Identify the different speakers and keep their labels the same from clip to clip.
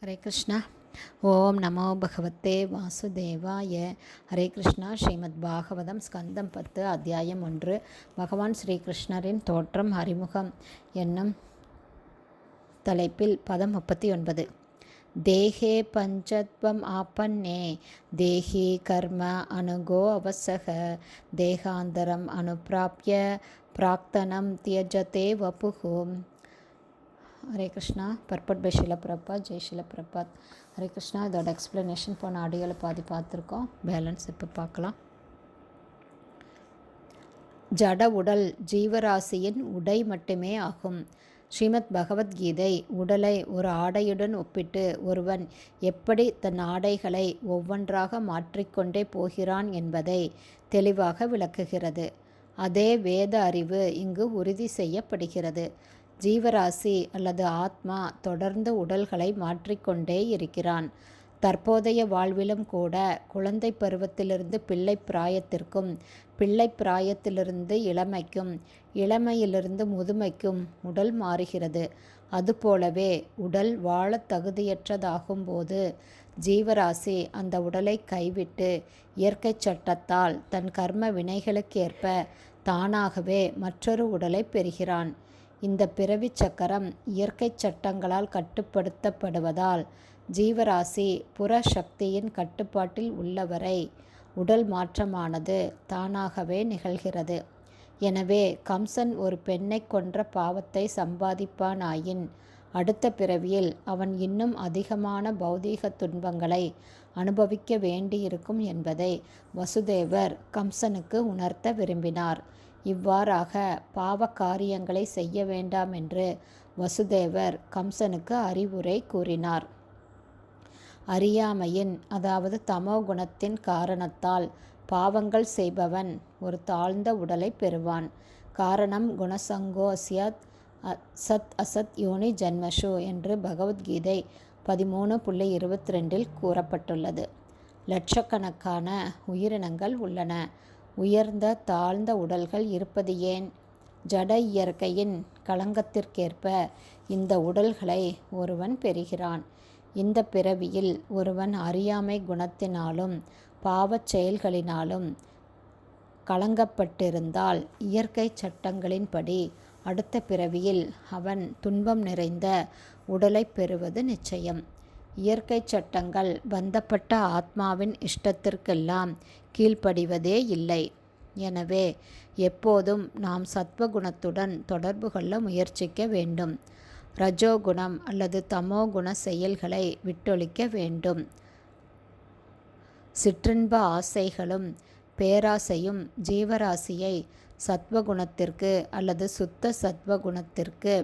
Speaker 1: हरे कृष्णा। ओम नमो भगवते वासुदेवाय। हरे कृष्णा. ஸ்ரீமத்பாகவதம் ஸ்கந்தம் 10 அத்தியாயம் 1. பகவான் ஸ்ரீகிருஷ்ணரின் தோற்றம் அறிமுகம் என்னும் தலைப்பில் பதம் 39. தேஹே பஞ்சத்வம் ஆப்பன்னே தேஹி கர்ம அனுகோ அவசக தேகாந்தரம் அனுப்பிராப்ய பிராக்தனம் தியஜதே வபுகும். ஹரே கிருஷ்ணா. பர்பட் பை ஷில பிரபாத். ஜெய் ஷில பிரபாத். ஹரே கிருஷ்ணா. இதோட எக்ஸ்ப்ளனேஷன் போன ஆடியோவில் பாதி பார்த்துருக்கோம். பேலன்ஸ் இப்போ பார்க்கலாம். ஜட உடல் ஜீவராசியின் உடை மட்டுமே ஆகும். ஸ்ரீமத் பகவத்கீதை உடலை ஒரு ஆடையுடன் ஒப்பிட்டு ஒருவன் எப்படி தன் ஆடைகளை ஒவ்வொன்றாக மாற்றிக்கொண்டே போகிறான் என்பதை தெளிவாக விளக்குகிறது. அதே வேத அறிவு இங்கு உறுதி செய்யப்படுகிறது. ஜீவராசி அல்லது ஆத்மா தொடர்ந்து உடல்களை மாற்றிக்கொண்டே இருக்கிறான். தற்போதைய வாழ்விலும் கூட குழந்தை பருவத்திலிருந்து பிள்ளை பிராயத்திற்கும், பிள்ளை பிராயத்திலிருந்து இளமைக்கும், இளமையிலிருந்து முதுமைக்கும் உடல் மாறுகிறது. அதுபோலவே உடல் வாழ தகுதியற்றதாகும் போது ஜீவராசி அந்த உடலை கைவிட்டு இயற்கை சட்டத்தால் தன் கர்ம வினைகளுக்கேற்ப தானாகவே மற்றொரு உடலை பெறுகிறான். இந்த பிறவி சக்கரம் இயற்கை சட்டங்களால் கட்டுப்படுத்தப்படுவதால் ஜீவராசி புற சக்தியின் கட்டுப்பாட்டில் உள்ளவரை உடல் மாற்றமானது தானாகவே நிகழ்கிறது. எனவே கம்சன் ஒரு பெண்ணை கொன்ற பாவத்தை சம்பாதிப்பானாயின் அடுத்த பிறவியில் அவன் இன்னும் அதிகமான பௌதீக துன்பங்களை அனுபவிக்க வேண்டியிருக்கும் என்பதை வசுதேவர் கம்சனுக்கு உணர்த்த விரும்பினார். இவ்வாறாக பாவ காரியங்களை செய்ய வேண்டாம் என்று வசுதேவர் கம்சனுக்கு அறிவுரை கூறினார். அறியாமையின் அதாவது தமோ குணத்தின் காரணத்தால் பாவங்கள் செய்பவன் ஒரு தாழ்ந்த உடலை பெறுவான். காரணம் குணசங்கோஸ்யத் சத் அசத் யோனி ஜன்மஷு என்று பகவத்கீதை 13.22 கூறப்பட்டுள்ளது. லட்சக்கணக்கான உயிரினங்கள் உள்ளன. உயர்ந்த தாழ்ந்த உடல்கள் இருப்பது ஏன்? ஜட இயற்கையின் களங்கத்திற்கேற்ப இந்த உடல்களை ஒருவன் பெறுகிறான். இந்த பிறவியில் ஒருவன் அறியாமை குணத்தினாலும் பாவச் செயல்களினாலும் களங்கப்பட்டிருந்தால் இயற்கை சட்டங்களின்படி அடுத்த பிறவியில் அவன் துன்பம் நிறைந்த உடலை பெறுவது நிச்சயம். இயற்கை சட்டங்கள் பந்தப்பட்ட ஆத்மாவின் இஷ்டத்திற்கெல்லாம் கீழ்ப்படிவதே இல்லை. எனவே எப்போதும் நாம் சத்வகுணத்துடன் தொடர்பு கொள்ள முயற்சிக்க வேண்டும். ரஜோகுணம் அல்லது தமோகுண செயல்களை விட்டொழிக்க வேண்டும். சிற்றின்ப ஆசைகளும் பேராசையும் ஜீவராசியை சத்வகுணத்திற்கு அல்லது சுத்த சத்வகுணத்திற்கு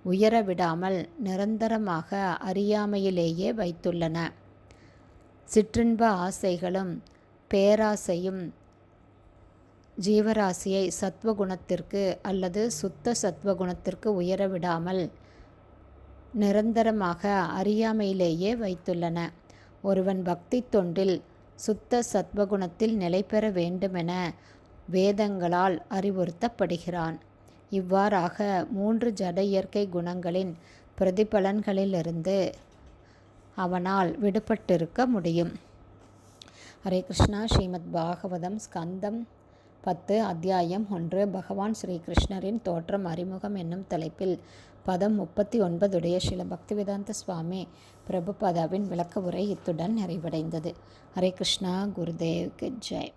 Speaker 1: உயரவிடாமல் நிரந்தரமாக அறியாமையிலேயே வைத்துள்ளன. சிற்றின்ப ஆசைகளும் பேராசையும் ஜீவராசியை சத்வகுணத்திற்கு அல்லது சுத்த சத்வகுணத்திற்கு உயரவிடாமல் நிரந்தரமாக அறியாமையிலேயே வைத்துள்ளன. ஒருவன் பக்தி தொண்டில் சுத்த சத்வகுணத்தில் நிலை பெற வேண்டுமென வேதங்களால் அறிவுறுத்தப்படுகிறான். இவ்வாறாக 3 ஜட இயற்கை குணங்களின் பிரதிபலன்களிலிருந்து அவனால் விடுபட்டிருக்க முடியும். ஹரே கிருஷ்ணா. ஸ்ரீமத் பாகவதம் ஸ்கந்தம் 10 அத்தியாயம் 1. பகவான் ஸ்ரீகிருஷ்ணரின் தோற்றம் அறிமுகம் என்னும் தலைப்பில் பதம் 39 ஸ்ரீல பக்திவேதாந்த சுவாமி பிரபுபாதாவின் விளக்க உரை இத்துடன் நிறைவடைந்தது. ஹரே கிருஷ்ணா. குருதேவ்க்கு ஜெய்.